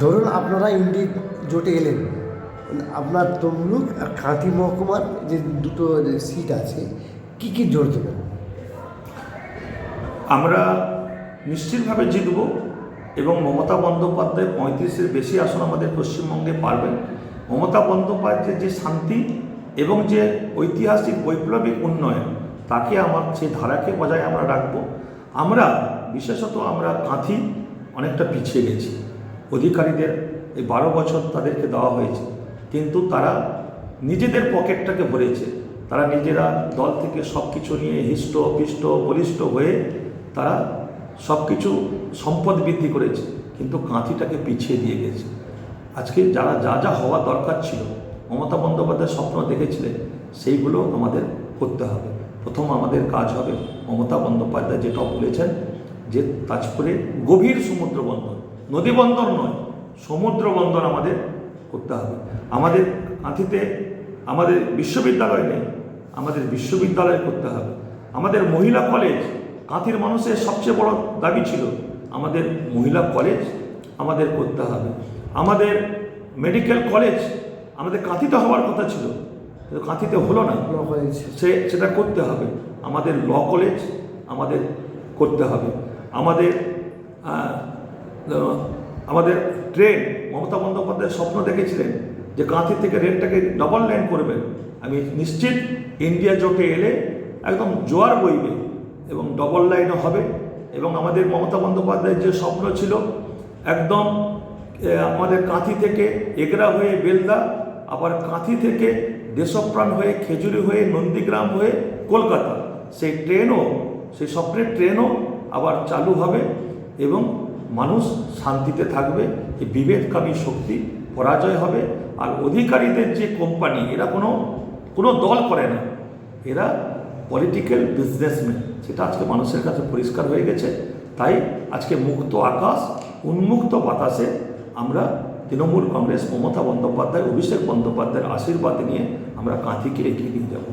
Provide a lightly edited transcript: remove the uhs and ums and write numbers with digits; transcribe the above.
ধরুন আপনারা ইন্ডি জোটে এলেন, আপনার তমলুক আর কাঁথি মহকুমার যে দুটো সিট আছে, কি কি জোর দেবেন? আমরা নিশ্চিতভাবে জিতব এবং মমতা বন্দ্যোপাধ্যায় 35-এর বেশি আসন আমাদের পশ্চিমবঙ্গে পারবেন। মমতা বন্দ্যোপাধ্যায়ের যে শান্তি এবং যে ঐতিহাসিক বৈপ্লবিক উন্নয়ন, তাকে সেই ধারাকে বজায় আমরা রাখব। আমরা বিশেষত কাঁথি অনেকটা পিছিয়ে গেছি। অধিকারীদের এই 12 বছর তাদেরকে দেওয়া হয়েছে, কিন্তু তারা নিজেদের পকেটটাকে ভরেছে। তারা নিজেরা দল থেকে সব কিছু নিয়ে হৃষ্টপিষ্ট বলিষ্ঠ হয়ে তারা সব কিছু সম্পদ বৃদ্ধি করেছে, কিন্তু কাঁথিটাকে পিছিয়ে দিয়ে গেছে। আজকে যারা যা যা হওয়া দরকার ছিল, মমতা বন্দ্যোপাধ্যায় স্বপ্ন দেখেছিলেন, সেইগুলো আমাদের করতে হবে। প্রথম আমাদের কাজ হবে, মমতা বন্দ্যোপাধ্যায় যেটা বলেছেন যে তাজপুরে গভীর সমুদ্র বন্দর, নদী বন্দর নয়, সমুদ্র বন্দর আমাদের করতে হবে। আমাদের কাঁথিতে আমাদের বিশ্ববিদ্যালয় নেই, আমাদের বিশ্ববিদ্যালয় করতে হবে। আমাদের মহিলা কলেজ, কাঁথির মানুষের সবচেয়ে বড় দাবি ছিল আমাদের মহিলা কলেজ আমাদের করতে হবে। আমাদের মেডিকেল কলেজ আমাদের কাঁথিতে হওয়ার কথা ছিল, কিন্তু কাঁথিতে হলো না, সেটা করতে হবে। আমাদের ল কলেজ আমাদের করতে হবে। আমাদের ট্রেন, মমতা বন্দ্যোপাধ্যায় স্বপ্ন দেখেছিলেন যে কাঁথি থেকে রেলটাকে ডবল লাইন করবেন। আমি নিশ্চিত ইন্ডিয়া জোটে এলে একদম জোয়ার বইবে এবং ডবল লাইনও হবে। এবং আমাদের মমতা বন্দ্যোপাধ্যায়ের যে স্বপ্ন ছিল একদম আমাদের কাঁথি থেকে এগরা হয়ে বেলদা, আবার কাঁথি থেকে দেশপ্রাণ হয়ে খেজুরি হয়ে নন্দীগ্রাম হয়ে কলকাতা, সেই স্বপ্নের ট্রেনও আবার চালু হবে এবং মানুষ শান্তিতে থাকবে। এই বিভেদকামী শক্তি পরাজয় হবে। আর অধিকারীদের যে কোম্পানি, এরা কোনো দল করে না, এরা পলিটিক্যাল বিজনেসম্যান, সেটা আজকে মানুষের কাছে পরিষ্কার হয়ে গেছে। তাই আজকে মুক্ত আকাশ, উন্মুক্ত বাতাসে আমরা তৃণমূল কংগ্রেস, মমতা বন্দ্যোপাধ্যায়, অভিষেক বন্দ্যোপাধ্যায়ের আশীর্বাদ নিয়ে আমরা কাঁথিকে এগিয়ে নিয়ে যাব।